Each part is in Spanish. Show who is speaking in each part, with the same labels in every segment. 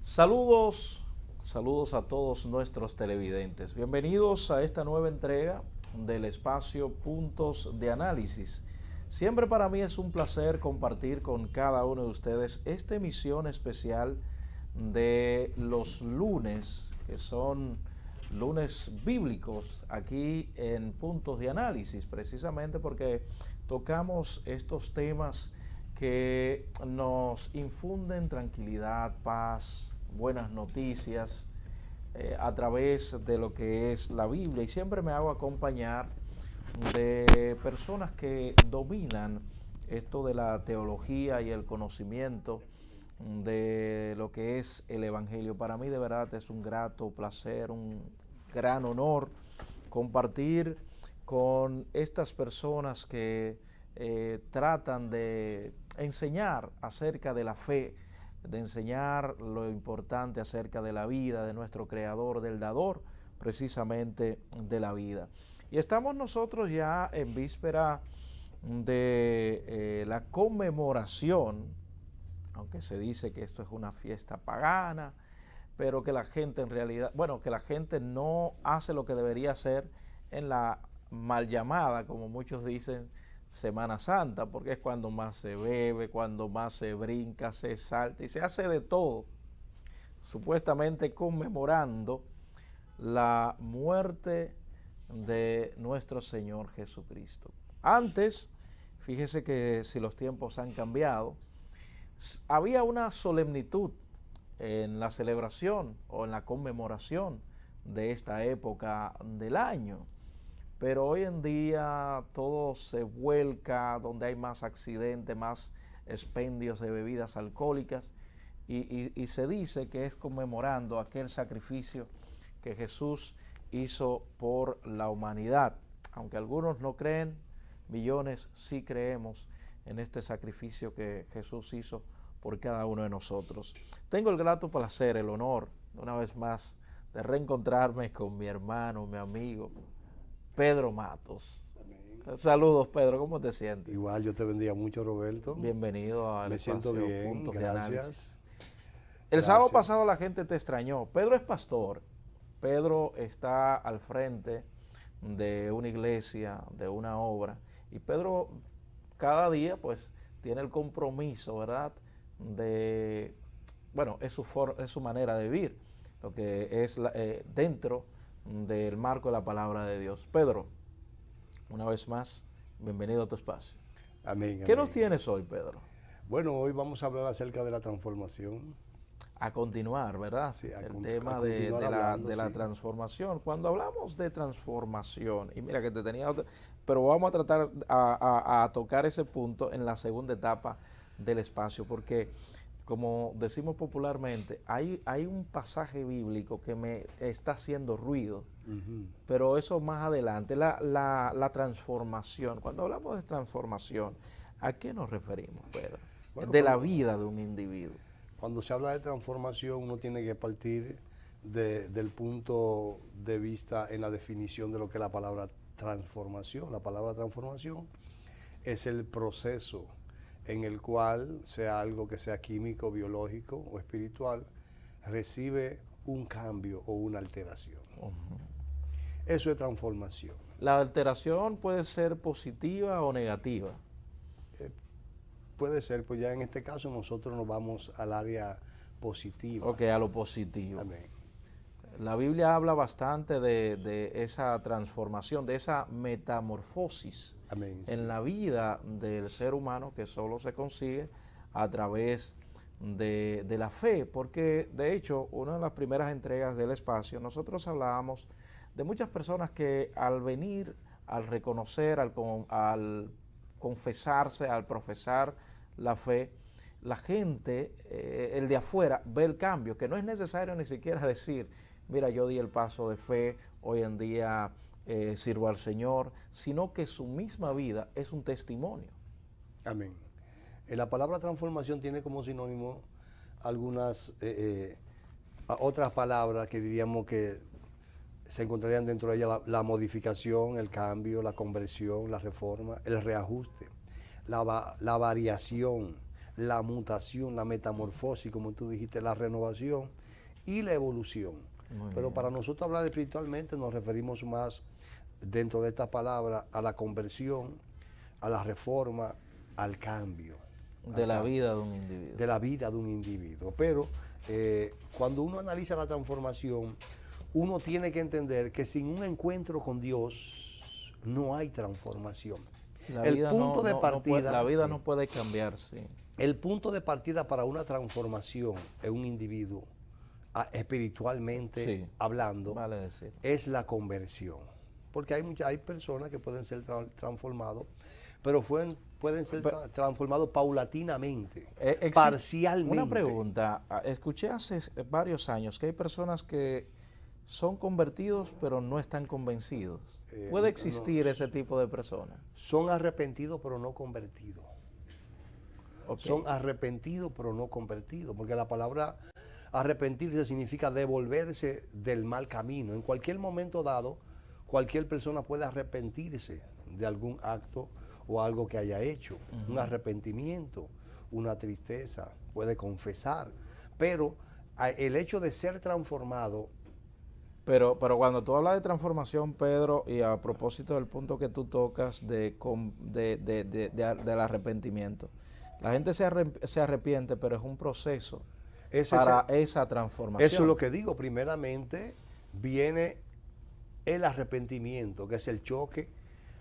Speaker 1: Saludos, saludos a todos nuestros televidentes. Bienvenidos a esta nueva entrega del espacio Puntos de Análisis. Siempre para mí es un placer compartir con cada uno de ustedes esta emisión especial de los lunes, que son lunes bíblicos, aquí en Puntos de Análisis, precisamente porque tocamos estos temas que nos infunden tranquilidad, paz, buenas noticias a través de lo que es la Biblia, y siempre me hago acompañar de personas que dominan esto de la teología y el conocimiento de lo que es el Evangelio. Para mí de verdad es un grato placer, un gran honor compartir con estas personas que tratan de enseñar acerca de la fe, de enseñar lo importante acerca de la vida, de nuestro Creador, del dador precisamente de la vida. Y estamos nosotros ya en víspera de la conmemoración, aunque se dice que esto es una fiesta pagana, pero que la gente en realidad, bueno, que la gente no hace lo que debería hacer en la mal llamada, como muchos dicen, Semana Santa, porque es cuando más se bebe, cuando más se brinca, se salta y se hace de todo, supuestamente conmemorando la muerte de nuestro Señor Jesucristo. Antes, fíjese que si los tiempos han cambiado, había una solemnitud en la celebración o en la conmemoración de esta época del año. Pero hoy en día todo se vuelca donde hay más accidentes, más expendios de bebidas alcohólicas y se dice que es conmemorando aquel sacrificio que Jesús hizo por la humanidad. Aunque algunos no creen, millones sí creemos en este sacrificio que Jesús hizo por cada uno de nosotros. Tengo el grato placer, el honor, una vez más, de reencontrarme con mi hermano, mi amigo, Pedro Matos. Amén. Saludos, Pedro, ¿cómo te sientes?
Speaker 2: Igual, yo te bendiga mucho, Roberto.
Speaker 1: Bienvenido al
Speaker 2: Me siento bien,
Speaker 1: Puntos de
Speaker 2: gracias.
Speaker 1: Análisis. El sábado pasado la gente te extrañó. Pedro es pastor. Pedro está al frente de una iglesia, de una obra. Y Pedro cada día pues tiene el compromiso, ¿verdad? De, bueno, es su manera de vivir, lo que es dentro del marco de la palabra de Dios. Pedro, una vez más, bienvenido a tu espacio.
Speaker 2: Amén.
Speaker 1: ¿Qué nos tienes hoy, Pedro?
Speaker 2: Bueno, hoy vamos a hablar acerca de la transformación.
Speaker 1: A continuar, ¿verdad?
Speaker 2: Sí,
Speaker 1: el tema de la transformación. Cuando hablamos de transformación, y mira que te tenía otra, pero vamos a tratar a tocar ese punto en la segunda etapa del espacio, porque como decimos popularmente, hay un pasaje bíblico que me está haciendo ruido, pero eso más adelante, la transformación. Cuando hablamos de transformación, ¿a qué nos referimos, Pedro? Bueno, de la vida de un individuo.
Speaker 2: Cuando se habla de transformación, uno tiene que partir del punto de vista en la definición de lo que es la palabra transformación. La palabra transformación es el proceso en el cual, sea algo que sea químico, biológico o espiritual, recibe un cambio o una alteración. Eso es transformación.
Speaker 1: ¿La alteración puede ser positiva o negativa?
Speaker 2: Puede ser, pues ya en este caso nosotros nos vamos al área positiva.
Speaker 1: Ok, a lo positivo.
Speaker 2: Amén.
Speaker 1: La Biblia habla bastante de esa transformación, de esa metamorfosis.
Speaker 2: Amén,
Speaker 1: en
Speaker 2: sí.
Speaker 1: la vida del ser humano, que solo se consigue a través de la fe, porque de hecho una de las primeras entregas del espacio nosotros hablábamos de muchas personas que al venir, al reconocer, al confesarse, al profesar la fe, la gente, el de afuera, ve el cambio, que no es necesario ni siquiera decir, mira, yo di el paso de fe, hoy en día sirvo al Señor, sino que su misma vida es un testimonio.
Speaker 2: Amén. La palabra transformación tiene como sinónimo algunas otras palabras que diríamos que se encontrarían dentro de ella: la modificación, el cambio, la conversión, la reforma, el reajuste, la variación, la mutación, la metamorfosis, como tú dijiste, la renovación y la evolución. Pero para nosotros hablar espiritualmente nos referimos más dentro de esta palabra a la conversión, a la reforma, al cambio.
Speaker 1: De la vida de un individuo.
Speaker 2: De la vida de un individuo. Pero cuando uno analiza la transformación, uno tiene que entender que sin un encuentro con Dios no hay transformación. El punto de partida,
Speaker 1: la vida no puede cambiarse.
Speaker 2: El punto de partida para una transformación en un individuo, espiritualmente hablando,
Speaker 1: vale decir,
Speaker 2: es la conversión. Porque hay personas que pueden ser transformados, pero pueden ser transformados paulatinamente, parcialmente.
Speaker 1: Una pregunta, escuché hace varios años que hay personas que son convertidos pero no están convencidos. ¿Puede existir ese tipo de personas?
Speaker 2: Son arrepentidos pero no convertidos.
Speaker 1: Okay.
Speaker 2: Son arrepentidos pero no convertidos, porque la palabra arrepentirse significa devolverse del mal camino. En cualquier momento dado, cualquier persona puede arrepentirse de algún acto o algo que haya hecho, un arrepentimiento, una tristeza, puede confesar, pero el hecho de ser transformado.
Speaker 1: Pero cuando tú hablas de transformación, Pedro, y a propósito del punto que tú tocas del arrepentimiento, la gente se arrepiente, pero es un proceso para esa transformación.
Speaker 2: Eso es lo que digo. Primeramente viene el arrepentimiento, que es el choque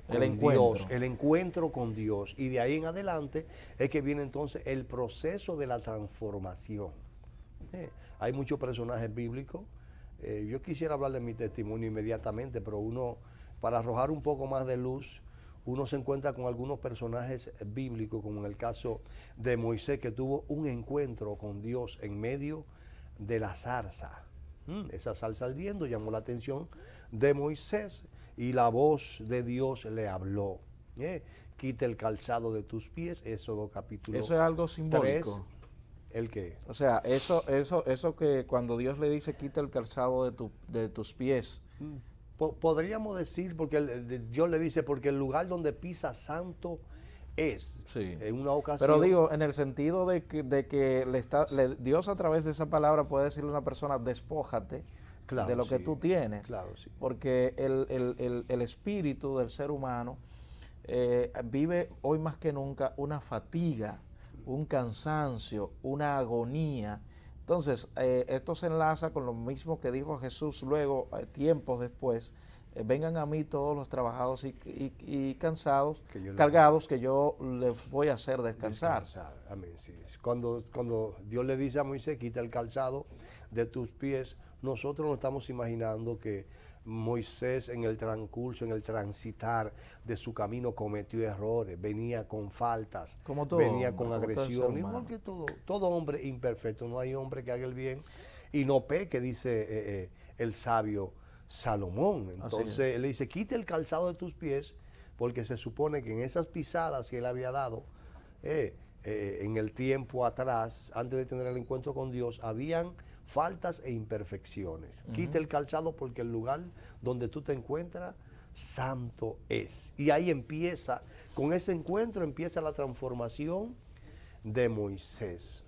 Speaker 2: con Dios, el encuentro con Dios. Y de ahí en adelante es que viene entonces el proceso de la transformación. Hay muchos personajes bíblicos. Yo quisiera hablar de mi testimonio inmediatamente, pero para arrojar un poco más de luz, uno se encuentra con algunos personajes bíblicos, como en el caso de Moisés, que tuvo un encuentro con Dios en medio de la zarza. Esa zarza ardiendo llamó la atención de Moisés y la voz de Dios le habló. Quita el calzado de tus pies, Éxodo capítulo 3.
Speaker 1: Eso es algo simbólico.
Speaker 2: ¿El qué?
Speaker 1: O sea, eso que cuando Dios le dice quita el calzado de tus pies.
Speaker 2: Podríamos decir, porque Dios le dice, porque el lugar donde pisa santo es.
Speaker 1: Sí.
Speaker 2: En una ocasión.
Speaker 1: Pero digo, en el sentido de que Dios a través de esa palabra puede decirle a una persona, despójate de lo que tú tienes.
Speaker 2: Claro, sí.
Speaker 1: Porque el espíritu del ser humano vive hoy más que nunca una fatiga, un cansancio, una agonía. Entonces, esto se enlaza con lo mismo que dijo Jesús luego, tiempos después, vengan a mí todos los trabajados y cansados, cargados, que yo les voy a hacer descansar.
Speaker 2: Amén, sí. Cuando Dios le dice a Moisés, quita el calzado de tus pies, nosotros nos estamos imaginando que Moisés en el transcurso, en el transitar de su camino cometió errores, venía con faltas, venía con agresión, igual que todo hombre imperfecto. No hay hombre que haga el bien y no peque, dice el sabio Salomón. Entonces él le dice, quita el calzado de tus pies, porque se supone que en esas pisadas que él había dado en el tiempo atrás, antes de tener el encuentro con Dios, habían faltas e imperfecciones. Quita el calzado porque el lugar donde tú te encuentras santo es. Y ahí empieza, con ese encuentro empieza la transformación de Moisés.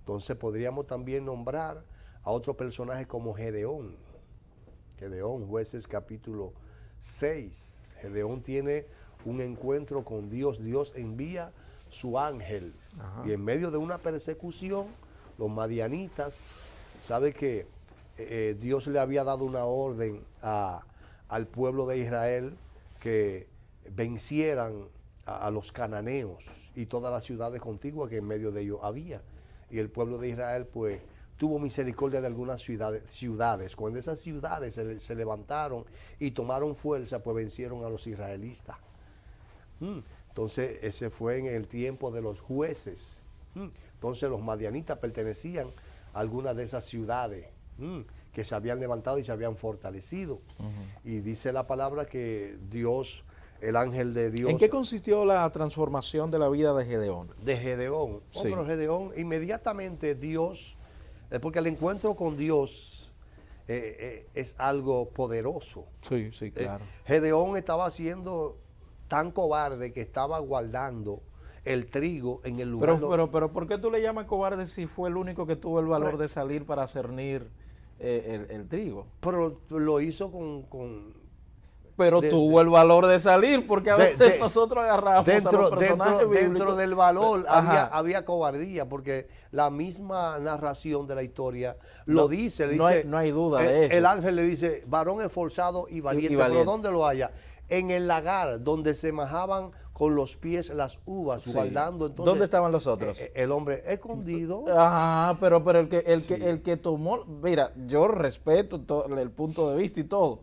Speaker 2: Entonces podríamos también nombrar a otro personaje como Gedeón. Gedeón, Jueces capítulo 6. Gedeón tiene un encuentro con Dios. Dios envía su ángel. Y en medio de una persecución, los madianitas, sabe que Dios le había dado una orden al pueblo de Israel que vencieran a los cananeos y todas las ciudades contiguas que en medio de ellos había. Y el pueblo de Israel pues tuvo misericordia de algunas ciudades. Cuando esas ciudades se levantaron y tomaron fuerza, pues vencieron a los israelitas. Entonces ese fue en el tiempo de los jueces. Entonces los madianitas pertenecían a algunas de esas ciudades que se habían levantado y se habían fortalecido. Y dice la palabra que Dios, el ángel de Dios...
Speaker 1: ¿En qué consistió la transformación de la vida de Gedeón?
Speaker 2: De Gedeón.
Speaker 1: Sí.
Speaker 2: Pero Gedeón, inmediatamente Dios, porque el encuentro con Dios es algo poderoso.
Speaker 1: Sí, sí, claro.
Speaker 2: Gedeón estaba siendo tan cobarde que estaba guardando el trigo en el lugar.
Speaker 1: Pero ¿por qué tú le llamas cobarde si fue el único que tuvo el valor de salir para cernir el trigo?
Speaker 2: Pero lo hizo
Speaker 1: pero tuvo el valor de salir, porque a veces nosotros agarramos a los personajes bíblicos.
Speaker 2: Dentro del valor había cobardía, porque la misma narración de la historia lo dice.
Speaker 1: No hay duda de eso.
Speaker 2: El ángel le dice, varón esforzado y valiente. ¿Pero dónde lo haya? En el lagar, donde se majaban con los pies las uvas, guardando. Entonces,
Speaker 1: ¿dónde estaban los otros?
Speaker 2: El hombre escondido.
Speaker 1: Pero el que tomó, mira, yo respeto el punto de vista y todo,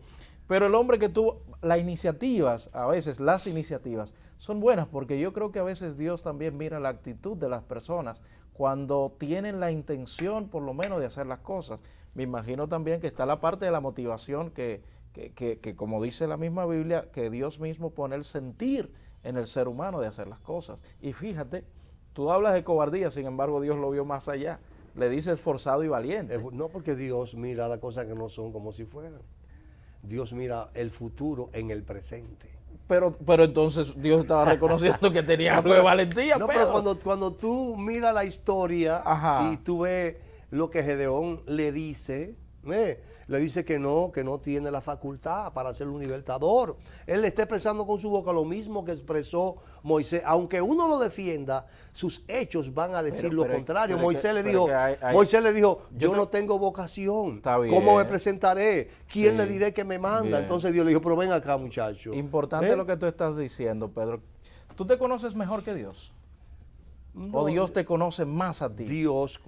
Speaker 1: pero el hombre que tuvo las iniciativas, a veces las iniciativas, son buenas, porque yo creo que a veces Dios también mira la actitud de las personas cuando tienen la intención, por lo menos, de hacer las cosas. Me imagino también que está la parte de la motivación que como dice la misma Biblia, que Dios mismo pone el sentir en el ser humano de hacer las cosas. Y fíjate, tú hablas de cobardía, sin embargo Dios lo vio más allá. Le dice esforzado y valiente.
Speaker 2: No, porque Dios mira las cosas que no son como si fueran. Dios mira el futuro en el presente.
Speaker 1: Pero entonces Dios estaba reconociendo que tenía algo de valentía.
Speaker 2: No, pero cuando tú miras la historia y tú ves lo que Gedeón le dice que no tiene la facultad para ser un libertador. Él le está expresando con su boca lo mismo que expresó Moisés. Aunque uno lo defienda, sus hechos van a decir lo contrario. Moisés le dijo, yo no tengo vocación. ¿Cómo me presentaré? ¿Quién le diré que me manda? Bien. Entonces Dios le dijo, pero ven acá, muchacho.
Speaker 1: Importante lo que tú estás diciendo, Pedro. ¿Tú te conoces mejor que Dios? No, ¿o Dios te conoce más a ti?
Speaker 2: Dios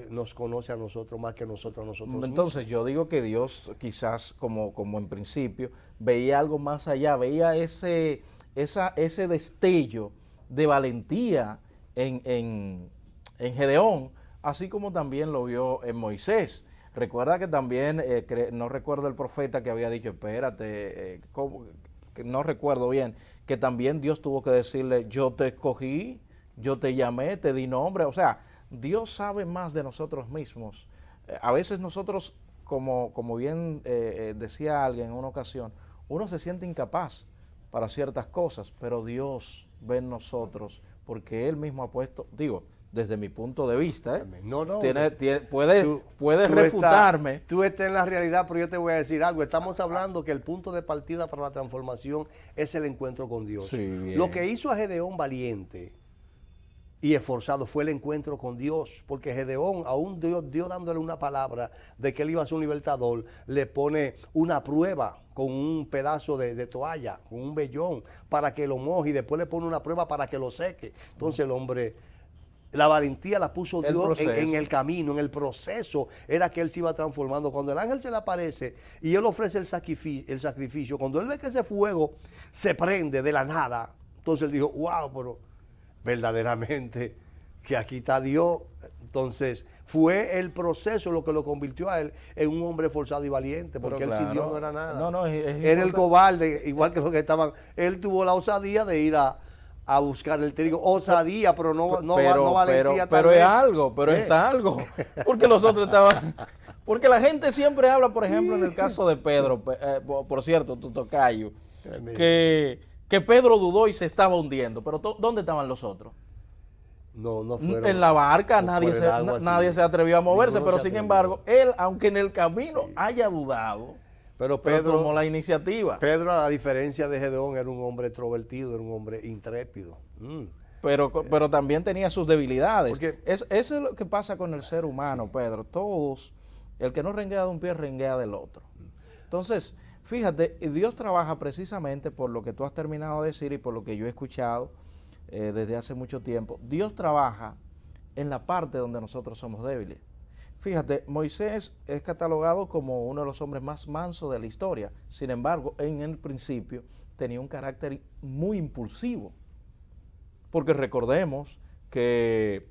Speaker 2: nos conoce a nosotros más que nosotros a nosotros mismos.
Speaker 1: Entonces yo digo que Dios quizás como en principio veía algo más allá, veía ese destello de valentía en Gedeón, así como también lo vio en Moisés. Recuerda que también, no recuerdo el profeta que había dicho, espérate, que no recuerdo bien, que también Dios tuvo que decirle, yo te escogí, yo te llamé, te di nombre. O sea, Dios sabe más de nosotros mismos. A veces nosotros, como bien decía alguien en una ocasión, uno se siente incapaz para ciertas cosas, pero Dios ve en nosotros, porque Él mismo ha puesto, digo, desde mi punto de vista, puedes refutarme.
Speaker 2: Tú estás en la realidad, pero yo te voy a decir algo. Estamos hablando que el punto de partida para la transformación es el encuentro con Dios.
Speaker 1: Sí,
Speaker 2: lo que hizo a Gedeón valiente y esforzado fue el encuentro con Dios, porque Gedeón, aún Dios dándole una palabra de que él iba a ser un libertador, le pone una prueba con un pedazo de toalla, con un vellón, para que lo moje, y después le pone una prueba para que lo seque. Entonces el hombre, la valentía la puso Dios en el camino, en el proceso, era que él se iba transformando. Cuando el ángel se le aparece y él ofrece el sacrificio, cuando él ve que ese fuego se prende de la nada, entonces él dijo, wow, pero verdaderamente que aquí está Dios. Entonces fue el proceso lo que lo convirtió a él en un hombre forzado y valiente, porque él sin Dios no era nada. Era el cobarde, igual que los que estaban. Él tuvo la osadía de ir a buscar el trigo, osadía, pero no valentía.
Speaker 1: Pero es algo, es algo, porque los otros estaban, porque la gente siempre habla, por ejemplo, en el caso de Pedro, por cierto, tu tocayo, que Pedro dudó y se estaba hundiendo, pero ¿dónde estaban los otros?
Speaker 2: No fueron.
Speaker 1: En la barca nadie se atrevió a moverse, pero sin embargo, él, aunque en el camino haya dudado,
Speaker 2: pero Pedro
Speaker 1: tomó la iniciativa.
Speaker 2: Pedro, a diferencia de Gedeón, era un hombre extrovertido, era un hombre intrépido.
Speaker 1: Pero también tenía sus debilidades. Eso es lo que pasa con el ser humano, Pedro. Todos, el que no renguea de un pie, renguea del otro. Entonces, fíjate, Dios trabaja precisamente por lo que tú has terminado de decir y por lo que yo he escuchado desde hace mucho tiempo. Dios trabaja en la parte donde nosotros somos débiles. Fíjate, Moisés es catalogado como uno de los hombres más mansos de la historia. Sin embargo, en el principio tenía un carácter muy impulsivo. Porque recordemos que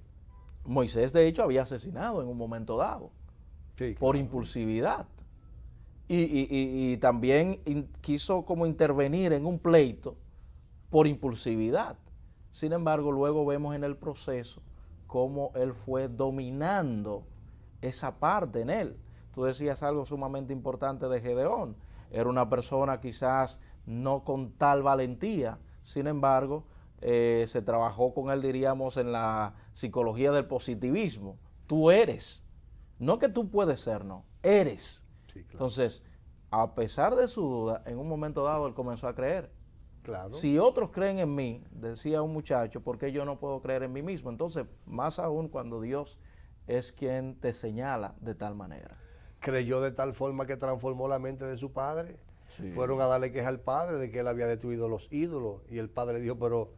Speaker 1: Moisés, de hecho, había asesinado en un momento dado. Sí, por impulsividad. Y también quiso como intervenir en un pleito por impulsividad. Sin embargo, luego vemos en el proceso cómo él fue dominando esa parte en él. Tú decías algo sumamente importante de Gedeón. Era una persona quizás no con tal valentía, sin embargo, se trabajó con él, diríamos, en la psicología del positivismo. Tú eres, no que tú puedes ser, no, eres.
Speaker 2: Sí, claro.
Speaker 1: Entonces, a pesar de su duda, en un momento dado él comenzó a creer.
Speaker 2: Claro.
Speaker 1: Si otros creen en mí, decía un muchacho, ¿por qué yo no puedo creer en mí mismo? Entonces, más aún cuando Dios es quien te señala de tal manera.
Speaker 2: Creyó de tal forma que transformó la mente de su padre.
Speaker 1: Sí.
Speaker 2: Fueron a darle queja al padre de que él había destruido los ídolos. Y el padre dijo, pero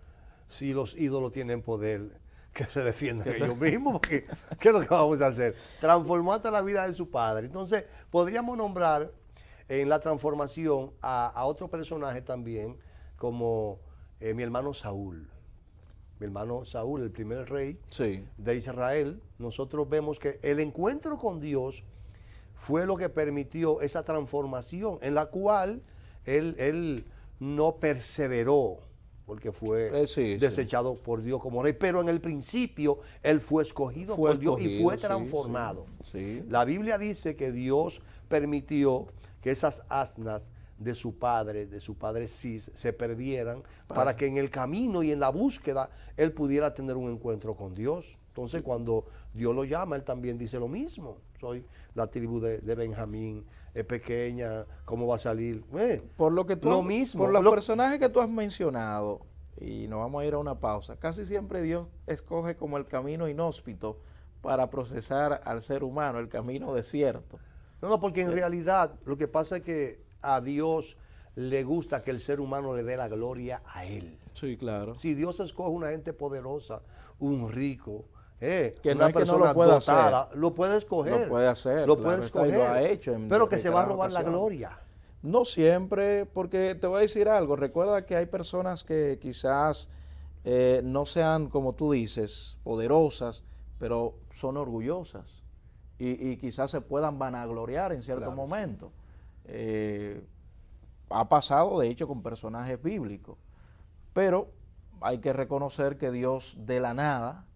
Speaker 2: si los ídolos tienen poder, que se defiendan ellos mismos, porque ¿qué es lo que vamos a hacer? Transformó hasta la vida de su padre. Entonces, podríamos nombrar en la transformación a otro personaje también, como mi hermano Saúl. Mi hermano Saúl, el primer rey de Israel. Nosotros vemos que el encuentro con Dios fue lo que permitió esa transformación, en la cual él no perseveró, porque fue desechado por Dios como rey, pero en el principio él fue escogido por Dios y fue transformado. La Biblia dice que Dios permitió que esas asnas de su padre Cis, se perdieran para que en el camino y en la búsqueda él pudiera tener un encuentro con Dios. Entonces cuando Dios lo llama, él también dice lo mismo. Soy la tribu de Benjamín, es pequeña, ¿cómo va a salir?
Speaker 1: Por lo que tú
Speaker 2: lo mismo.
Speaker 1: Por los personajes que tú has mencionado, y nos vamos a ir a una pausa, casi siempre Dios escoge como el camino inhóspito para procesar al ser humano, el camino desierto.
Speaker 2: No, porque en realidad lo que pasa es que a Dios le gusta que el ser humano le dé la gloria a Él.
Speaker 1: Sí, claro.
Speaker 2: Si Dios escoge una gente poderosa, un rico,
Speaker 1: que
Speaker 2: una persona dotada, lo puede escoger.
Speaker 1: Lo puede hacer.
Speaker 2: Lo puede escoger.
Speaker 1: Lo ha hecho
Speaker 2: pero que se va a robar la gloria.
Speaker 1: No siempre, porque te voy a decir algo. Recuerda que hay personas que quizás no sean, como tú dices, poderosas, pero son orgullosas. Y quizás se puedan vanagloriar en cierto momento. Ha pasado de hecho con personajes bíblicos, pero hay que reconocer que Dios de la nada,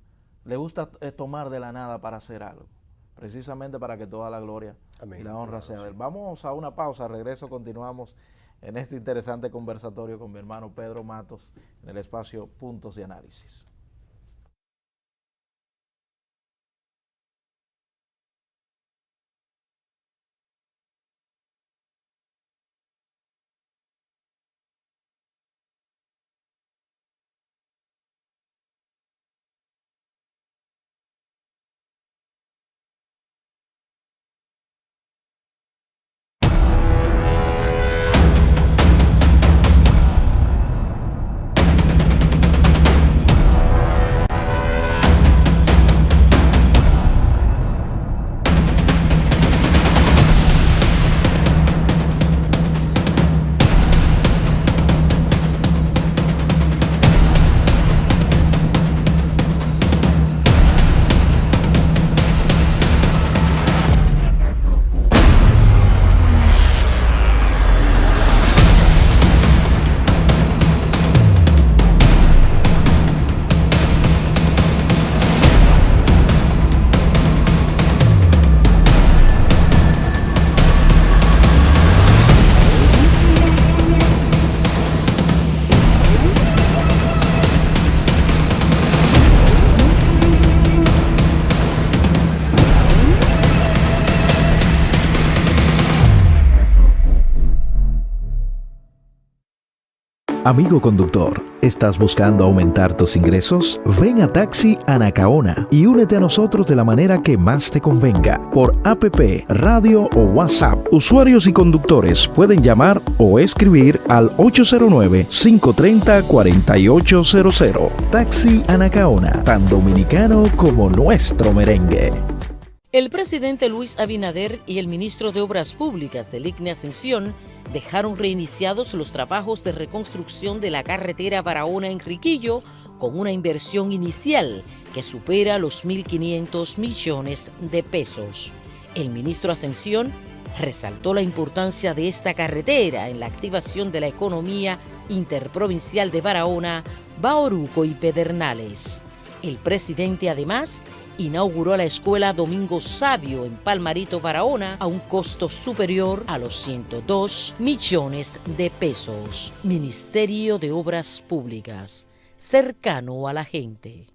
Speaker 1: le gusta tomar de la nada para hacer algo, precisamente para que toda la gloria y la honra sea de Él. Vamos a una pausa, regreso, continuamos en este interesante conversatorio con mi hermano Pedro Matos en el espacio Puntos de Análisis.
Speaker 3: Amigo conductor, ¿estás buscando aumentar tus ingresos? Ven a Taxi Anacaona y únete a nosotros de la manera que más te convenga, por APP, radio o WhatsApp. Usuarios y conductores pueden llamar o escribir al 809-530-4800. Taxi Anacaona, tan dominicano como nuestro merengue.
Speaker 4: El presidente Luis Abinader y el ministro de Obras Públicas del ICNE Ascensión dejaron reiniciados los trabajos de reconstrucción de la carretera Barahona-Enriquillo con una inversión inicial que supera los 1.500 millones de pesos. El ministro Ascensión resaltó la importancia de esta carretera en la activación de la economía interprovincial de Barahona, Bauruco y Pedernales. El presidente además inauguró la escuela Domingo Sabio en Palmarito, Barahona, a un costo superior a los 102 millones de pesos. Ministerio de Obras Públicas. cercano a la gente.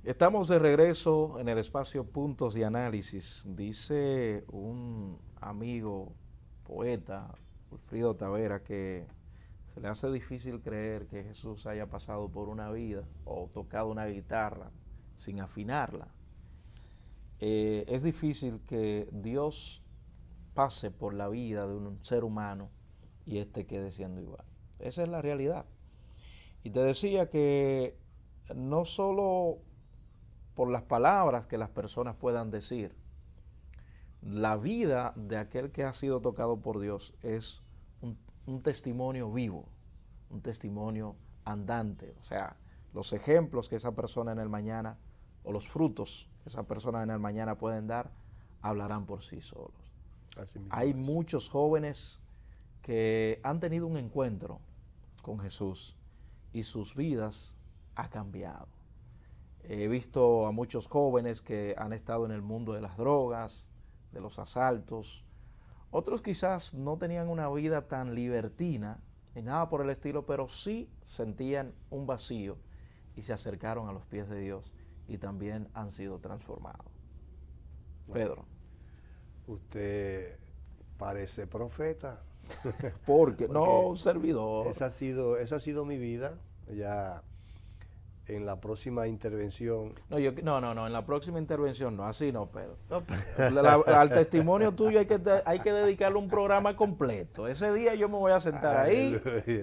Speaker 1: Estamos de regreso en el espacio Puntos de Análisis. Dice un amigo, poeta, Wilfrido Tavera, que se le hace difícil creer que Jesús haya pasado por una vida o tocado una guitarra sin afinarla. Es difícil que Dios pase por la vida de un ser humano y éste quede siendo igual. Esa es la realidad. Y te decía que no solo por las palabras que las personas puedan decir, la vida de aquel que ha sido tocado por Dios es un testimonio vivo, un testimonio andante. O sea, los ejemplos que esa persona en el mañana o los frutos que esa persona en el mañana pueden dar, hablarán por sí solos. Hay muchos jóvenes que han tenido un encuentro con Jesús y sus vidas han cambiado. He visto a muchos jóvenes que han estado en el mundo de las drogas, de los asaltos. Otros quizás no tenían una vida tan libertina ni nada por el estilo, pero sí sentían un vacío y se acercaron a los pies de Dios y también han sido transformados. Pedro.
Speaker 2: Usted parece profeta.
Speaker 1: Porque no, un servidor.
Speaker 2: Esa ha sido mi vida. Ya en la próxima intervención.
Speaker 1: No, en la próxima intervención no, así no, Pedro. Al testimonio tuyo hay que dedicarle un programa completo. Ese día yo me voy a sentar ahí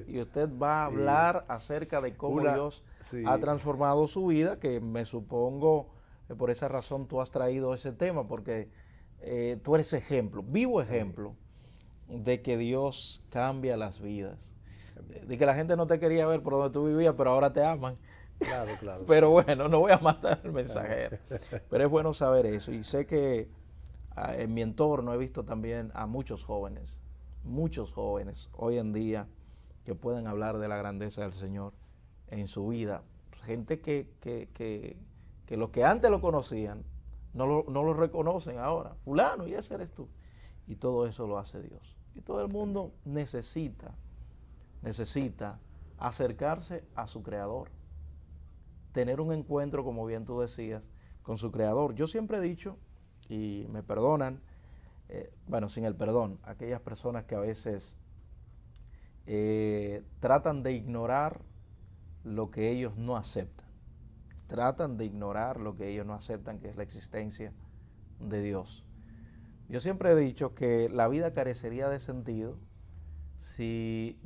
Speaker 1: y usted va a hablar acerca de cómo Dios ha transformado su vida, que me supongo que por esa razón tú has traído ese tema, porque tú eres ejemplo, vivo ejemplo de que Dios cambia las vidas. De que la gente no te quería ver por donde tú vivías, pero ahora te aman.
Speaker 2: Claro.
Speaker 1: Pero bueno, no voy a matar al mensajero. Pero es bueno saber eso. Y sé que en mi entorno he visto también a muchos jóvenes hoy en día que pueden hablar de la grandeza del Señor en su vida. Gente que los que antes lo conocían no lo reconocen ahora. Fulano, y ese eres tú. Y todo eso lo hace Dios. Y todo el mundo necesita acercarse a su Creador. Tener un encuentro, como bien tú decías, con su Creador. Yo siempre he dicho, y me perdonan, sin el perdón, aquellas personas que a veces tratan de ignorar lo que ellos no aceptan. Tratan de ignorar lo que ellos no aceptan, que es la existencia de Dios. Yo siempre he dicho que la vida carecería de sentido si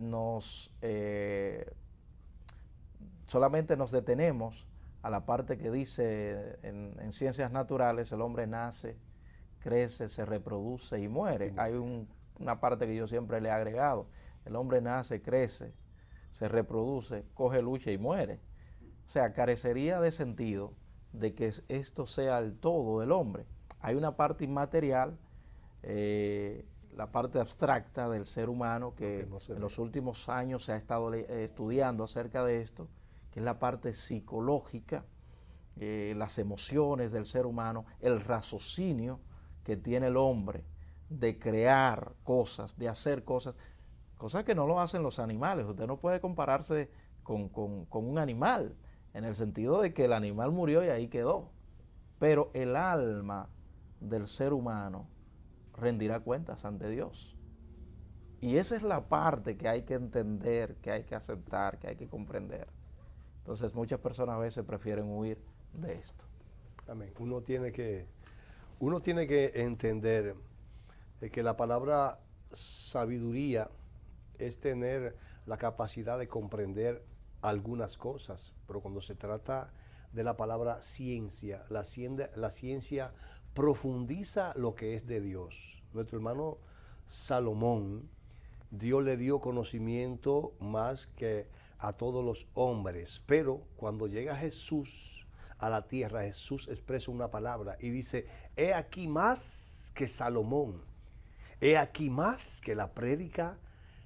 Speaker 1: solamente nos detenemos a la parte que dice en ciencias naturales: el hombre nace, crece, se reproduce y muere. Hay una parte que yo siempre le he agregado: el hombre nace, crece, se reproduce, coge lucha y muere. O sea, carecería de sentido de que esto sea el todo del hombre. Hay una parte inmaterial, la parte abstracta del ser humano, que en los últimos años se ha estado estudiando acerca de esto, que es la parte psicológica, las emociones del ser humano, el raciocinio que tiene el hombre de crear cosas, de hacer cosas que no lo hacen los animales. Usted no puede compararse con un animal, en el sentido de que el animal murió y ahí quedó. Pero el alma del ser humano rendirá cuentas ante Dios. Y esa es la parte que hay que entender, que hay que aceptar, que hay que comprender. Entonces muchas personas a veces prefieren huir de esto.
Speaker 2: Amén. Uno tiene que entender que la palabra sabiduría es tener la capacidad de comprender algunas cosas, pero cuando se trata de la palabra ciencia, la ciencia profundiza lo que es de Dios. Nuestro hermano Salomón, Dios le dio conocimiento más que a todos los hombres, pero cuando llega Jesús a la tierra, Jesús expresa una palabra y dice: he aquí más que Salomón, he aquí más que la prédica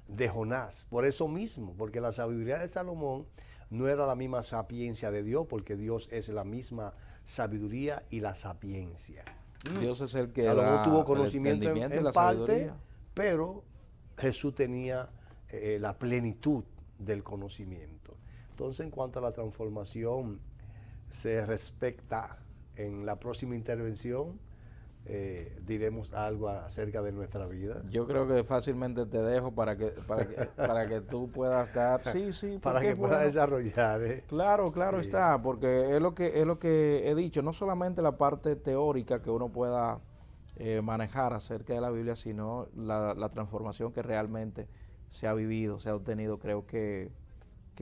Speaker 2: de Jonás. Por eso mismo, porque la sabiduría de Salomón no era la misma sapiencia de Dios, porque Dios es la misma sabiduría y la sapiencia.
Speaker 1: Dios es el que
Speaker 2: Salomón
Speaker 1: da
Speaker 2: tuvo
Speaker 1: el
Speaker 2: conocimiento
Speaker 1: entendimiento y
Speaker 2: en
Speaker 1: la
Speaker 2: parte,
Speaker 1: sabiduría.
Speaker 2: pero Jesús tenía la plenitud del conocimiento. Entonces, en cuanto a la transformación se respecta, en la próxima intervención diremos algo acerca de nuestra vida.
Speaker 1: Yo creo que fácilmente te dejo para que tú puedas dar, sí,
Speaker 2: Para que pueda desarrollar.
Speaker 1: Claro está, porque es lo que he dicho, no solamente la parte teórica que uno pueda manejar acerca de la Biblia, sino la transformación que realmente se ha vivido, se ha obtenido. Creo que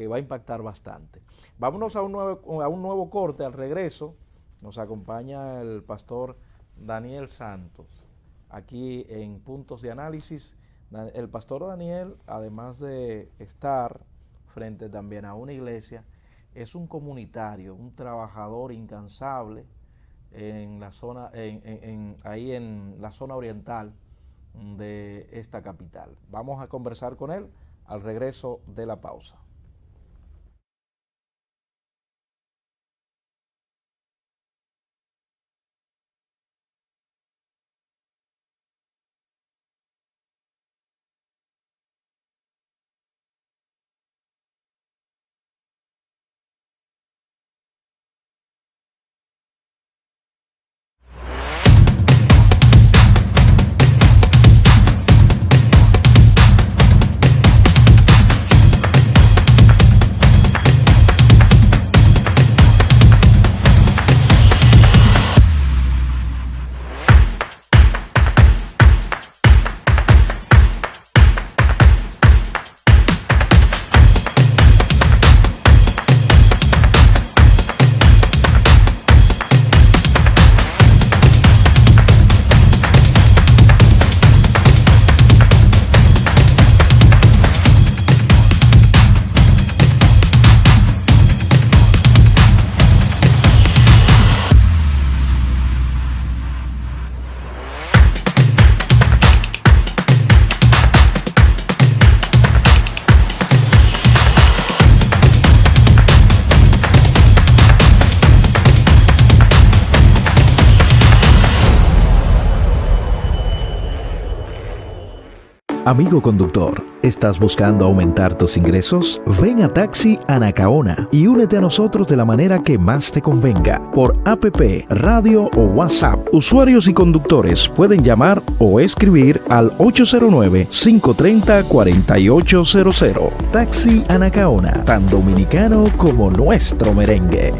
Speaker 1: va a impactar bastante. Vámonos a un nuevo corte. Al regreso nos acompaña el pastor Daniel Santos, aquí en Puntos de Análisis. El pastor Daniel, además de estar frente también a una iglesia, es un comunitario, un trabajador incansable en la zona, ahí en la zona oriental de esta capital. Vamos a conversar con él al regreso de la pausa.
Speaker 3: Amigo conductor, ¿estás buscando aumentar tus ingresos? Ven a Taxi Anacaona y únete a nosotros de la manera que más te convenga, por APP, radio o WhatsApp. Usuarios y conductores pueden llamar o escribir al 809-530-4800. Taxi Anacaona, tan dominicano como nuestro merengue.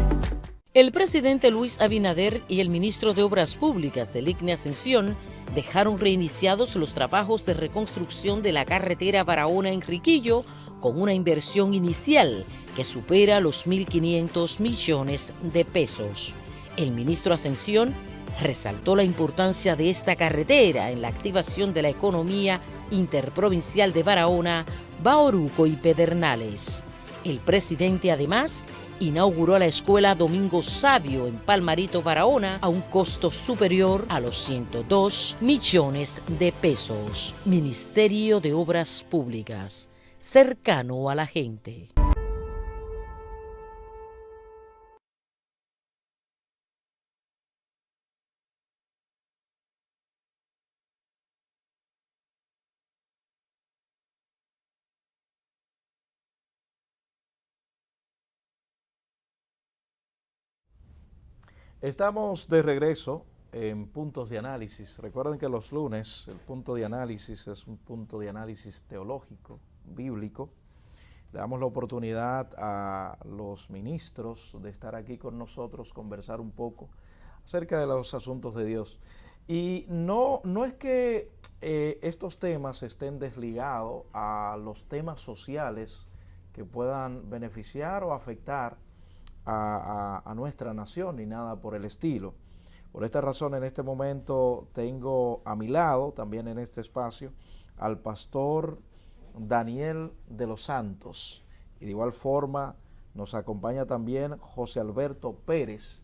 Speaker 4: El presidente Luis Abinader y el ministro de Obras Públicas del ICNE Ascensión dejaron reiniciados los trabajos de reconstrucción de la carretera Barahona-Enriquillo con una inversión inicial que supera los 1.500 millones de pesos. El ministro Ascensión resaltó la importancia de esta carretera en la activación de la economía interprovincial de Barahona, Bauruco y Pedernales. El presidente además inauguró la escuela Domingo Sabio en Palmarito, Barahona, a un costo superior a los 102 millones de pesos. Ministerio de Obras Públicas, cercano a la gente.
Speaker 1: Estamos de regreso en Puntos de Análisis. Recuerden que los lunes el punto de análisis es un punto de análisis teológico, bíblico. Le damos la oportunidad a los ministros de estar aquí con nosotros, conversar un poco acerca de los asuntos de Dios. Y no es que estos temas estén desligados a los temas sociales que puedan beneficiar o afectar a nuestra nación, ni nada por el estilo. Por esta razón, en este momento tengo a mi lado, también en este espacio, al pastor Daniel de los Santos. Y de igual forma nos acompaña también José Alberto Pérez,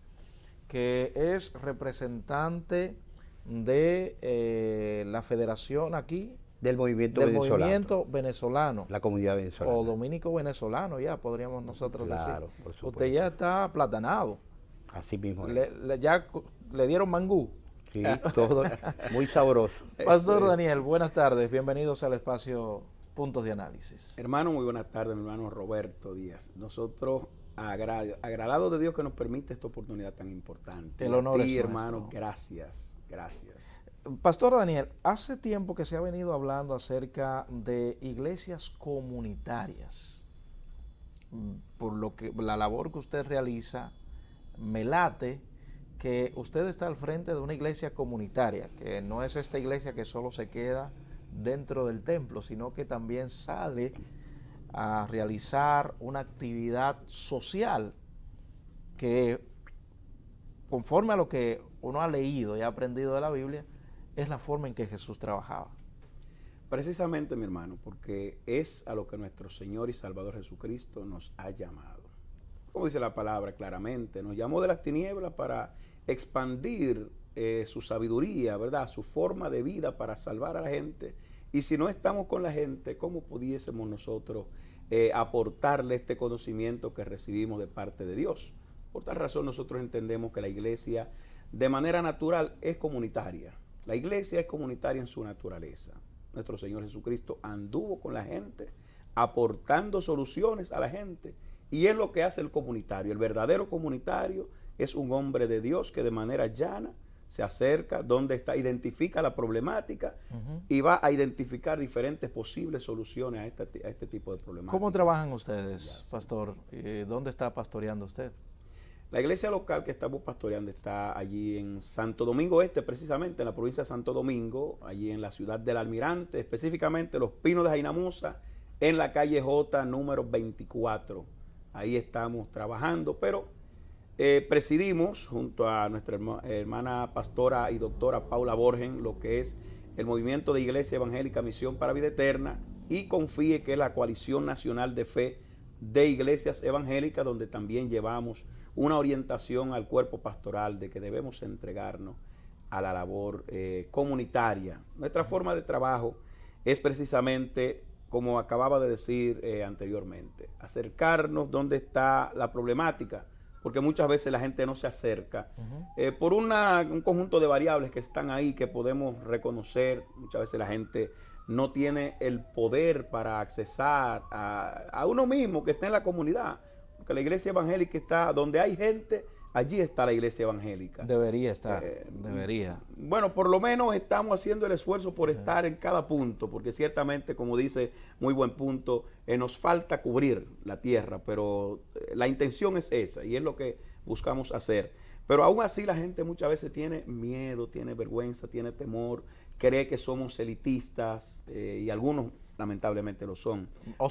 Speaker 1: que es representante de la federación aquí,
Speaker 5: del movimiento
Speaker 1: venezolano.
Speaker 5: La comunidad venezolana.
Speaker 1: O dominico venezolano, ya podríamos nosotros decir.
Speaker 5: Claro, por supuesto.
Speaker 1: Usted ya está aplatanado.
Speaker 5: Así mismo.
Speaker 1: Ya le dieron mangú.
Speaker 5: Sí, todo muy sabroso.
Speaker 1: Pastor Daniel, buenas tardes. Bienvenidos al espacio Puntos de Análisis.
Speaker 6: Hermano, muy buenas tardes, mi hermano Roberto Díaz. Nosotros agradados de Dios que nos permite esta oportunidad tan importante.
Speaker 1: El honor
Speaker 6: es
Speaker 1: nuestro.
Speaker 6: hermano, gracias.
Speaker 1: Pastor Daniel, hace tiempo que se ha venido hablando acerca de iglesias comunitarias. Por lo que la labor que usted realiza, me late que usted está al frente de una iglesia comunitaria, que no es esta iglesia que solo se queda dentro del templo, sino que también sale a realizar una actividad social que, conforme a lo que uno ha leído y ha aprendido de la Biblia, es la forma en que Jesús trabajaba.
Speaker 6: Precisamente, mi hermano, porque es a lo que nuestro Señor y Salvador Jesucristo nos ha llamado. Como dice la palabra claramente, nos llamó de las tinieblas para expandir su sabiduría, ¿verdad? Su forma de vida para salvar a la gente. Y si no estamos con la gente, ¿cómo pudiésemos nosotros aportarle este conocimiento que recibimos de parte de Dios? Por tal razón nosotros entendemos que la iglesia de manera natural es comunitaria. La iglesia es comunitaria en su naturaleza. Nuestro Señor Jesucristo anduvo con la gente, aportando soluciones a la gente. Y es lo que hace el comunitario. El verdadero comunitario es un hombre de Dios que de manera llana se acerca donde está, identifica la problemática y va a identificar diferentes posibles soluciones a este tipo de problemáticas.
Speaker 1: ¿Cómo trabajan ustedes, pastor? ¿Dónde está pastoreando usted?
Speaker 6: La iglesia local que estamos pastoreando está allí en Santo Domingo Este, precisamente en la provincia de Santo Domingo, allí en la ciudad del Almirante, específicamente Los Pinos de Jainamosa, en la calle J número 24. Ahí estamos trabajando, pero presidimos junto a nuestra hermana pastora y doctora Paula Borgen lo que es el movimiento de Iglesia Evangélica Misión para Vida Eterna, y Confíe, que es la coalición nacional de fe de iglesias evangélicas, donde también llevamos una orientación al cuerpo pastoral de que debemos entregarnos a la labor comunitaria. Nuestra forma de trabajo es precisamente, como acababa de decir anteriormente, acercarnos donde está la problemática, porque muchas veces la gente no se acerca por un conjunto de variables que están ahí, que podemos reconocer. Muchas veces la gente no tiene el poder para accesar a uno mismo que está en la comunidad, porque la iglesia evangélica está donde hay gente. Allí está la iglesia evangélica.
Speaker 1: Debería estar, debería.
Speaker 6: Bueno, por lo menos estamos haciendo el esfuerzo por estar en cada punto, porque ciertamente, como dice, muy buen punto, nos falta cubrir la tierra, pero la intención es esa y es lo que buscamos hacer. Pero aún así la gente muchas veces tiene miedo, tiene vergüenza, tiene temor, cree que somos elitistas y algunos lamentablemente lo son.
Speaker 1: O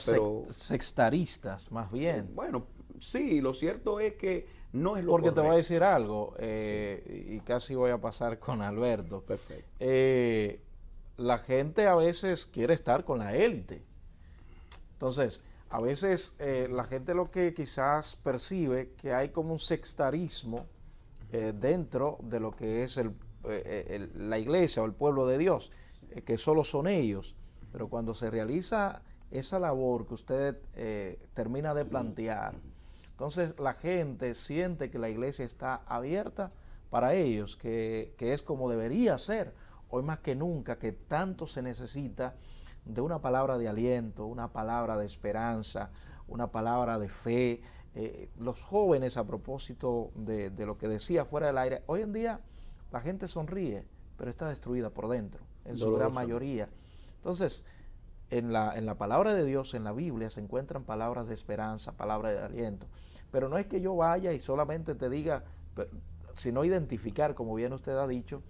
Speaker 1: sectaristas, más bien.
Speaker 6: Sí, bueno, sí, lo cierto es que no es lo
Speaker 1: porque
Speaker 6: correcto.
Speaker 1: Te voy a decir algo,
Speaker 6: Sí.
Speaker 1: y casi voy a pasar con Alberto.
Speaker 6: Perfecto.
Speaker 1: La gente a veces quiere estar con la élite. Entonces, a veces la gente lo que quizás percibe que hay como un sectarismo dentro de lo que es la iglesia o el pueblo de Dios, que solo son ellos. Pero cuando se realiza esa labor que usted termina de plantear, entonces la gente siente que la iglesia está abierta para ellos, que es como debería ser. Hoy más que nunca, que tanto se necesita de una palabra de aliento, una palabra de esperanza, una palabra de fe. Los jóvenes, a propósito de lo que decía fuera del aire, hoy en día la gente sonríe, pero está destruida por dentro, en su gran
Speaker 6: Dolorosa.
Speaker 1: mayoría. Entonces, en la palabra de Dios, en la Biblia, se encuentran palabras de esperanza, palabras de aliento. Pero no es que yo vaya y solamente te diga, sino identificar, como bien usted ha dicho,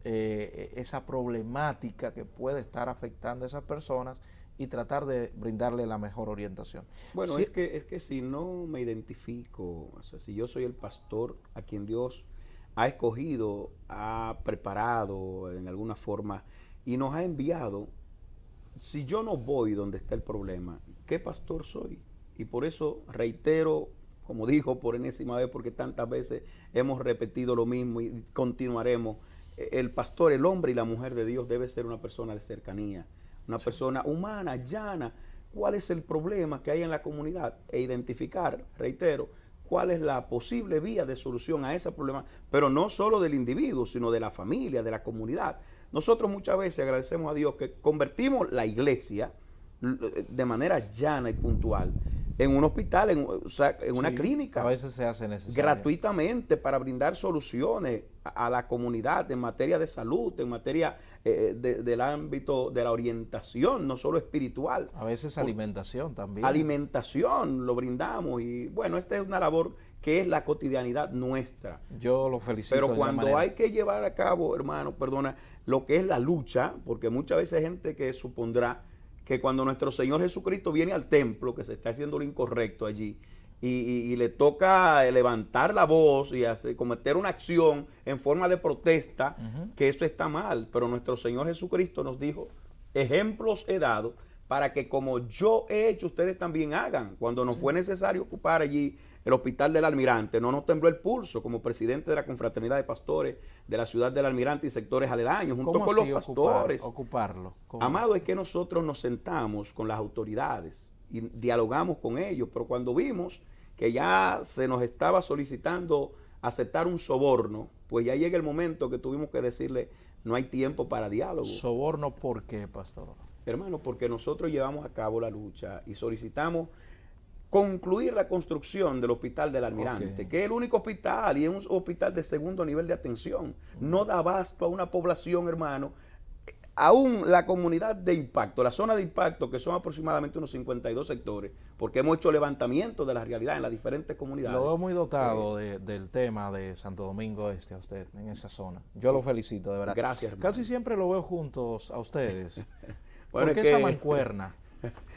Speaker 1: esa problemática que puede estar afectando a esas personas y tratar de brindarle la mejor orientación.
Speaker 6: Bueno,
Speaker 1: Sí,
Speaker 6: es que si no me identifico, o sea, si yo soy el pastor a quien Dios ha escogido, ha preparado en alguna forma y nos ha enviado, si yo no voy donde está el problema, ¿qué pastor soy? Y por eso reitero, como dijo por enésima vez, porque tantas veces hemos repetido lo mismo y continuaremos, el pastor, el hombre y la mujer de Dios debe ser una persona de cercanía, una persona humana, llana. ¿Cuál es el problema que hay en la comunidad? E identificar, reitero, cuál es la posible vía de solución a ese problema, pero no solo del individuo, sino de la familia, de la comunidad. Nosotros muchas veces agradecemos a Dios que convertimos la iglesia de manera llana y puntual en un hospital, en una
Speaker 1: sí,
Speaker 6: clínica.
Speaker 1: a veces se hace necesario.
Speaker 6: Gratuitamente para brindar soluciones a la comunidad en materia de salud, en materia del ámbito de la orientación, no solo espiritual.
Speaker 1: A veces alimentación también.
Speaker 6: Alimentación lo brindamos y bueno, esta es una labor que es la cotidianidad nuestra.
Speaker 1: Yo lo felicito.
Speaker 6: Pero
Speaker 1: de una
Speaker 6: cuando
Speaker 1: manera.
Speaker 6: hay que llevar a cabo, hermano, perdona, lo que es la lucha, porque muchas veces hay gente que supondrá que cuando nuestro Señor Jesucristo viene al templo, que se está haciendo lo incorrecto allí, y le toca levantar la voz y cometer una acción en forma de protesta, que eso está mal. Pero nuestro Señor Jesucristo nos dijo, ejemplos he dado para que como yo he hecho, ustedes también hagan. Cuando nos fue necesario ocupar allí el hospital del Almirante, no nos tembló el pulso como presidente de la confraternidad de pastores de la ciudad del Almirante y sectores aledaños, junto
Speaker 1: ¿Cómo
Speaker 6: con los
Speaker 1: así
Speaker 6: pastores.
Speaker 1: ocuparlo? ¿Cómo?
Speaker 6: Amado, es que nosotros nos sentamos con las autoridades y dialogamos con ellos, pero cuando vimos que ya se nos estaba solicitando aceptar un soborno, pues ya llega el momento que tuvimos que decirle, no hay tiempo para diálogo.
Speaker 1: ¿Soborno por qué, pastor?
Speaker 6: Hermano, porque nosotros llevamos a cabo la lucha y solicitamos concluir la construcción del hospital del Almirante,
Speaker 1: Ok.
Speaker 6: que es el único hospital y es un hospital de segundo nivel de atención. No da abasto a una población, hermano. Aún la comunidad de impacto, la zona de impacto, que son aproximadamente unos 52 sectores, porque hemos hecho levantamiento de la realidad en las diferentes comunidades.
Speaker 1: Lo veo muy dotado del tema de Santo Domingo Este a usted, en esa zona. Yo lo felicito, de verdad.
Speaker 6: Gracias, hermano.
Speaker 1: Casi siempre lo veo juntos a ustedes.
Speaker 6: Bueno,
Speaker 1: ¿Por qué
Speaker 6: es que-
Speaker 1: esa mancuerna?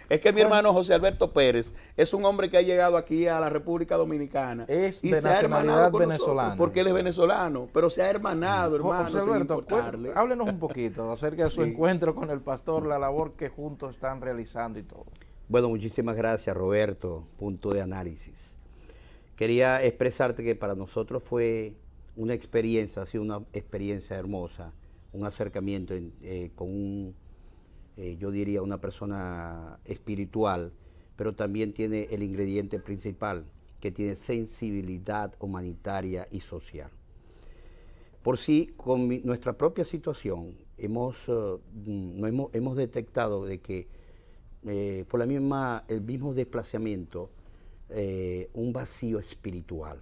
Speaker 6: Es que mi hermano José Alberto Pérez es un hombre que ha llegado aquí a la República Dominicana.
Speaker 1: Es
Speaker 6: y
Speaker 1: de
Speaker 6: se ha hermanado
Speaker 1: nacionalidad
Speaker 6: con nosotros,
Speaker 1: venezolana.
Speaker 6: porque él es venezolano, pero se ha hermanado, hermano,
Speaker 1: José
Speaker 6: sin
Speaker 1: Alberto,
Speaker 6: importarle.
Speaker 1: háblenos un poquito acerca de su
Speaker 6: Sí.
Speaker 1: encuentro con el pastor, la labor que juntos están realizando y todo.
Speaker 5: Bueno, muchísimas gracias, Roberto. Punto de análisis. Quería expresarte que para nosotros fue una experiencia, ha sido una experiencia hermosa, un acercamiento con yo diría, una persona espiritual, pero también tiene el ingrediente principal, que tiene sensibilidad humanitaria y social. Por sí, con nuestra propia situación, hemos detectado de que por el mismo desplazamiento, un vacío espiritual.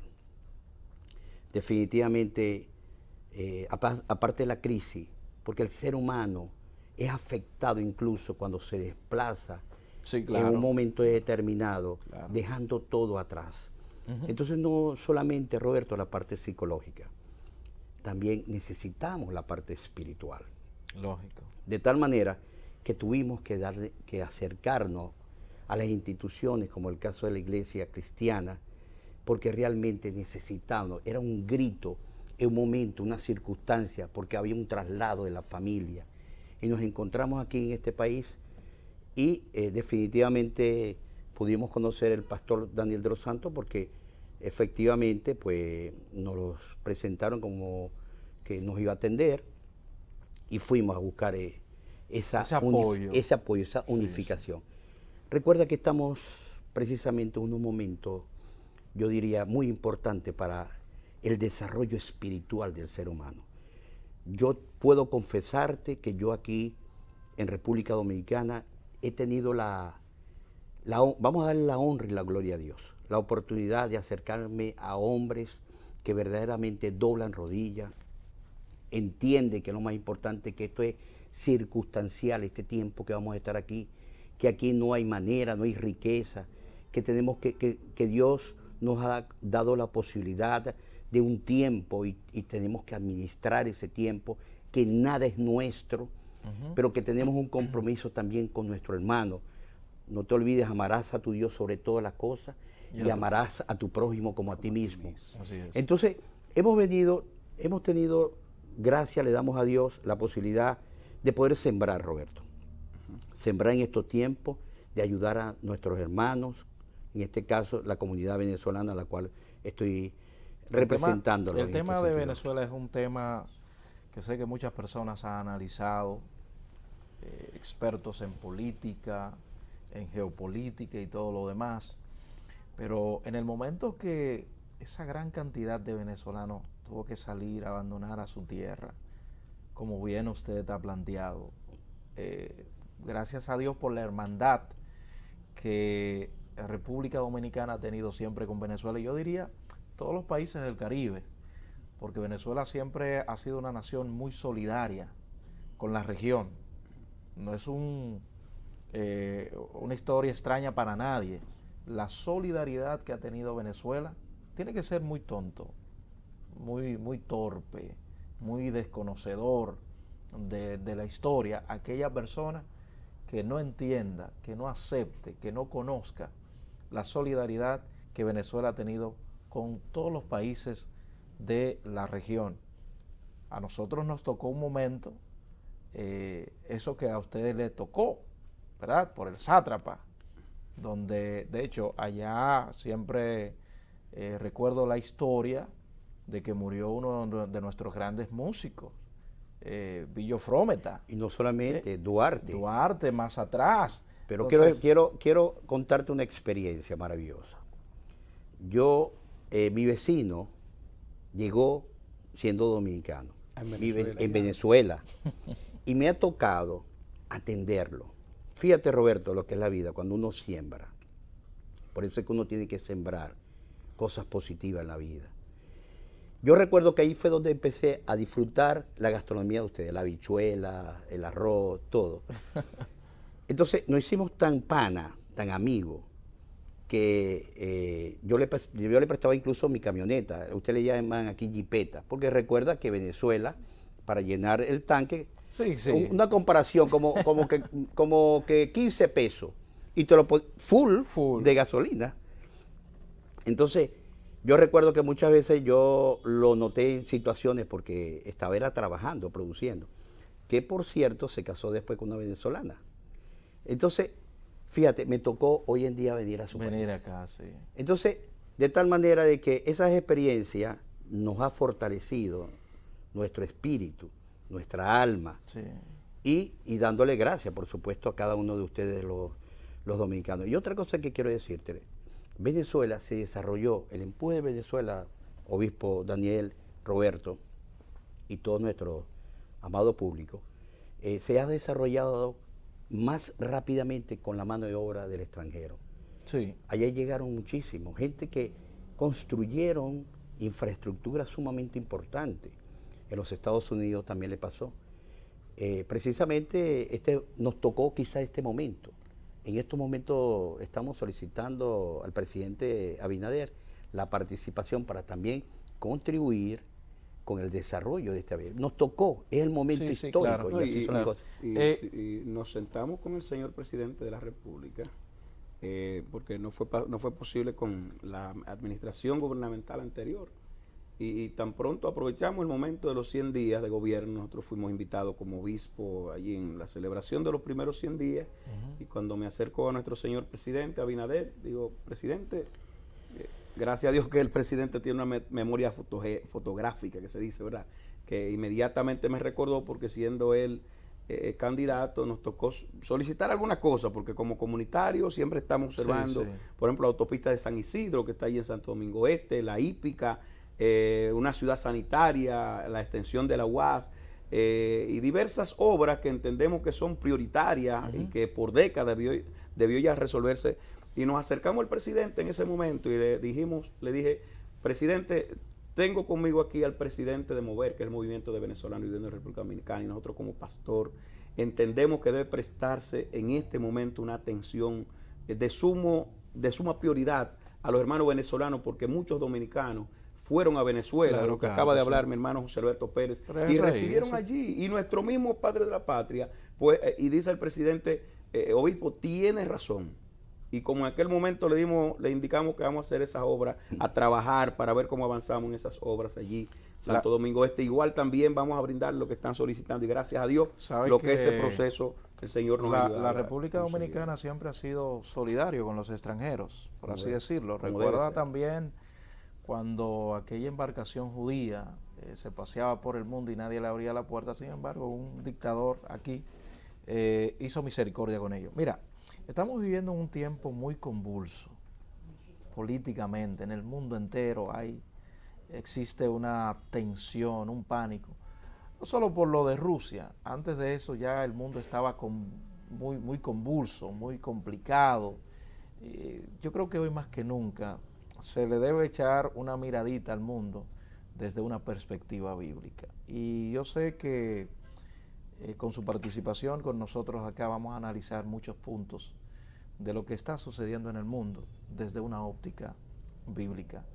Speaker 5: Definitivamente, aparte de la crisis, porque el ser humano es afectado incluso cuando se desplaza
Speaker 1: Sí, claro.
Speaker 5: en un momento determinado,
Speaker 1: Claro.
Speaker 5: dejando todo atrás. Entonces no solamente, Roberto, la parte psicológica, también necesitamos la parte espiritual.
Speaker 1: Lógico.
Speaker 5: De tal manera que tuvimos que acercarnos a las instituciones, como el caso de la iglesia cristiana, porque realmente necesitábamos, era un grito, en un momento, una circunstancia, porque había un traslado de la familia. Y nos encontramos aquí en este país y definitivamente pudimos conocer el pastor Daniel de los Santos, porque efectivamente pues, nos los presentaron como que nos iba a atender y fuimos a buscar ese apoyo, esa unificación. Recuerda que estamos precisamente en un momento, yo diría, muy importante para el desarrollo espiritual del ser humano. Yo puedo confesarte que yo aquí en República Dominicana he tenido vamos a darle la honra y la gloria a Dios, la oportunidad de acercarme a hombres que verdaderamente doblan rodillas, entiende que lo más importante es que esto es circunstancial, este tiempo que vamos a estar aquí, que aquí no hay manera, no hay riqueza, que tenemos que Dios nos ha dado la posibilidad de un tiempo y tenemos que administrar ese tiempo, que nada es nuestro, pero que tenemos un compromiso también con nuestro hermano. No te olvides, amarás a tu Dios sobre todas las cosas y amarás a tu prójimo como a ti mismo.
Speaker 1: Así es.
Speaker 5: Entonces, hemos tenido, gracias, le damos a Dios la posibilidad de poder sembrar, Roberto. Sembrar en estos tiempos, de ayudar a nuestros hermanos, en este caso la comunidad venezolana a la cual estoy representando.
Speaker 1: El tema de Venezuela es un tema que sé que muchas personas han analizado, expertos en política, en geopolítica y todo lo demás, pero en el momento que esa gran cantidad de venezolanos tuvo que salir a abandonar a su tierra, como bien usted ha planteado, gracias a Dios por la hermandad que la República Dominicana ha tenido siempre con Venezuela, y yo diría todos los países del Caribe, porque Venezuela siempre ha sido una nación muy solidaria con la región. No es una historia extraña para nadie. La solidaridad que ha tenido Venezuela tiene que ser muy tonto, muy torpe, muy desconocedor de la historia, aquella persona que no entienda, que no acepte, que no conozca la solidaridad que Venezuela ha tenido con todos los países de la región. A nosotros nos tocó un momento, eso que a ustedes les tocó, ¿verdad? Por el sátrapa, donde de hecho allá siempre recuerdo la historia de que murió uno de nuestros grandes músicos, Billo Frometa.
Speaker 5: Y no solamente, Duarte.
Speaker 1: Duarte, más atrás.
Speaker 5: Pero
Speaker 1: entonces,
Speaker 5: quiero contarte una experiencia maravillosa. Mi vecino llegó siendo dominicano, vive en Venezuela, y me ha tocado atenderlo. Fíjate, Roberto, lo que es la vida, cuando uno siembra. Por eso es que uno tiene que sembrar cosas positivas en la vida. Yo recuerdo que ahí fue donde empecé a disfrutar la gastronomía de ustedes, la habichuela, el arroz, todo. Entonces nos hicimos tan pana, tan amigos, que yo le prestaba incluso mi camioneta. Ustedes le llaman aquí jipeta, porque recuerda que Venezuela, para llenar el tanque,
Speaker 1: sí.
Speaker 5: Una comparación como que 15 pesos, y te lo full de gasolina. Entonces, yo recuerdo que muchas veces yo lo noté en situaciones porque era trabajando, produciendo, que por cierto se casó después con una venezolana. Entonces, fíjate, me tocó hoy en día venir a su país.
Speaker 1: Venir acá, sí.
Speaker 5: Entonces, de tal manera de que esas experiencias nos ha fortalecido nuestro espíritu, nuestra alma,
Speaker 1: Sí.
Speaker 5: y dándole gracias, por supuesto, a cada uno de ustedes los dominicanos. Y otra cosa que quiero decirte, Venezuela se desarrolló, el empuje de Venezuela, obispo Daniel, Roberto y todo nuestro amado público, se ha desarrollado más rápidamente con la mano de obra del extranjero.
Speaker 1: Sí.
Speaker 5: Allá llegaron muchísimos, gente que construyeron infraestructuras sumamente importantes. En los Estados Unidos también le pasó. Precisamente nos tocó quizá este momento. En estos momentos estamos solicitando al presidente Abinader la participación para también contribuir con el desarrollo de esta vía. Nos tocó, es el momento histórico.
Speaker 1: Claro.
Speaker 5: Y así son las cosas.
Speaker 6: Y nos sentamos con el señor presidente de la República, porque no fue posible con la administración gubernamental anterior. Y tan pronto aprovechamos el momento de los 100 días de gobierno. Nosotros fuimos invitados como obispo allí en la celebración de los primeros 100 días. Y cuando me acerco a nuestro señor presidente Abinader, digo, presidente, gracias a Dios que el presidente tiene una memoria fotográfica, que se dice, ¿verdad? Que inmediatamente me recordó, porque siendo él candidato, nos tocó solicitar alguna cosa, porque como comunitarios siempre estamos observando, por ejemplo, la autopista de San Isidro, que está ahí en Santo Domingo Este, la hípica, una ciudad sanitaria, la extensión de la UAS, y diversas obras que entendemos que son prioritarias y que por décadas debió ya resolverse. Y nos acercamos al presidente en ese momento y le dije, presidente, tengo conmigo aquí al presidente de MOVER, que es el Movimiento de Venezolanos Viviendo en la República Dominicana, y nosotros como pastor entendemos que debe prestarse en este momento una atención de suma prioridad a los hermanos venezolanos, porque muchos dominicanos fueron a Venezuela,
Speaker 1: Claro,
Speaker 6: de lo que
Speaker 1: claro,
Speaker 6: acaba de
Speaker 1: sí.
Speaker 6: hablar mi hermano José Alberto Pérez,
Speaker 1: Pero
Speaker 6: y
Speaker 1: eso ahí,
Speaker 6: recibieron
Speaker 1: eso.
Speaker 6: allí, y nuestro mismo padre de la patria, pues, y dice el presidente, obispo, tiene razón. Y como en aquel momento le indicamos que vamos a hacer esas obras, a trabajar para ver cómo avanzamos en esas obras allí, Santo Domingo Este. Igual también vamos a brindar lo que están solicitando, y gracias a Dios,
Speaker 1: Sabe
Speaker 6: lo que
Speaker 1: que
Speaker 6: ese proceso el Señor nos ayuda.
Speaker 1: La República Dominicana siempre ha sido solidario con los extranjeros, por así decirlo.
Speaker 6: como
Speaker 1: Recuerda
Speaker 6: debe ser.
Speaker 1: también cuando aquella embarcación judía se paseaba por el mundo y nadie le abría la puerta. Sin embargo, un dictador aquí hizo misericordia con ellos. Mira, estamos viviendo un tiempo muy convulso políticamente. En el mundo entero existe una tensión, un pánico. No solo por lo de Rusia, antes de eso ya el mundo estaba muy convulso, muy complicado. Yo creo que hoy más que nunca se le debe echar una miradita al mundo desde una perspectiva bíblica. Y yo sé que con su participación con nosotros acá vamos a analizar muchos puntos de lo que está sucediendo en el mundo desde una óptica bíblica.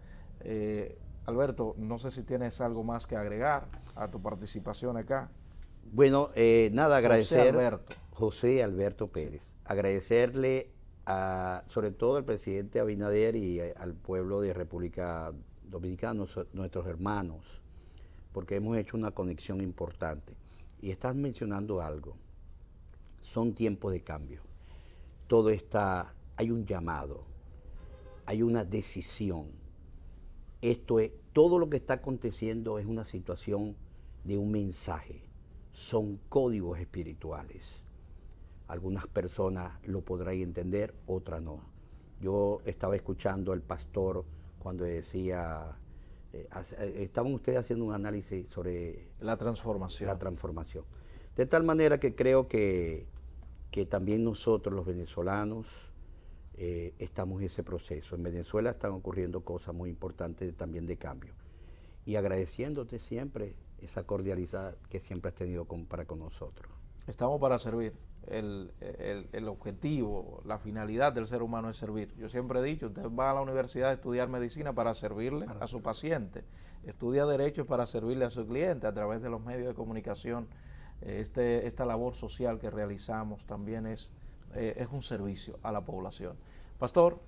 Speaker 1: Alberto, no sé si tienes algo más que agregar a tu participación acá.
Speaker 5: Bueno, nada, agradecer
Speaker 1: José Alberto.
Speaker 5: José Alberto Pérez, agradecerle sobre todo al presidente Abinader y al pueblo de República Dominicana, nuestros hermanos, porque hemos hecho una conexión importante. Y estás mencionando algo, son tiempos de cambio. Hay un llamado, hay una decisión. Todo lo que está aconteciendo es una situación de un mensaje, son códigos espirituales. Algunas personas lo podrán entender, otras no. Yo estaba escuchando al pastor cuando decía, estaban ustedes haciendo un análisis sobre
Speaker 1: La transformación.
Speaker 5: De tal manera que creo que también nosotros los venezolanos estamos en ese proceso. En Venezuela están ocurriendo cosas muy importantes también de cambio. Y agradeciéndote siempre esa cordialidad que siempre has tenido para con nosotros.
Speaker 1: Estamos para servir. El objetivo, la finalidad del ser humano es servir. Yo siempre he dicho, usted va a la universidad a estudiar medicina para servirle a su paciente. Estudia derecho para servirle a su cliente a través de los medios de comunicación. Esta labor social que realizamos también es un servicio a la población. Pastor.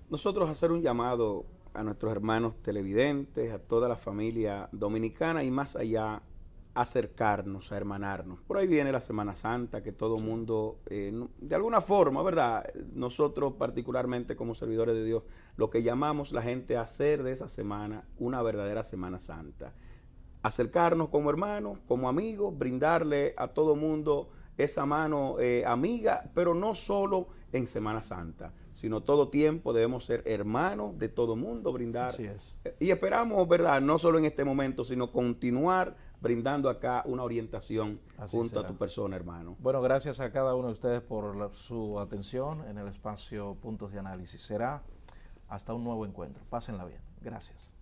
Speaker 6: Nosotros hacer un llamado a nuestros hermanos televidentes, a toda la familia dominicana y más allá, acercarnos, a hermanarnos. Por ahí viene la Semana Santa, que todo mundo, de alguna forma, ¿verdad? Nosotros particularmente como servidores de Dios, lo que llamamos la gente a hacer de esa semana una verdadera Semana Santa. Acercarnos como hermanos, como amigos, brindarle a todo mundo esa mano amiga, pero no solo en Semana Santa, sino todo tiempo debemos ser hermanos de todo mundo, brindar.
Speaker 1: Así es.
Speaker 6: Y esperamos, ¿verdad? No solo en este momento, sino continuar brindando acá una orientación junto a tu persona, hermano.
Speaker 1: Bueno, gracias a cada uno de ustedes por su atención en el espacio Puntos de Análisis. Será hasta un nuevo encuentro. Pásenla bien. Gracias.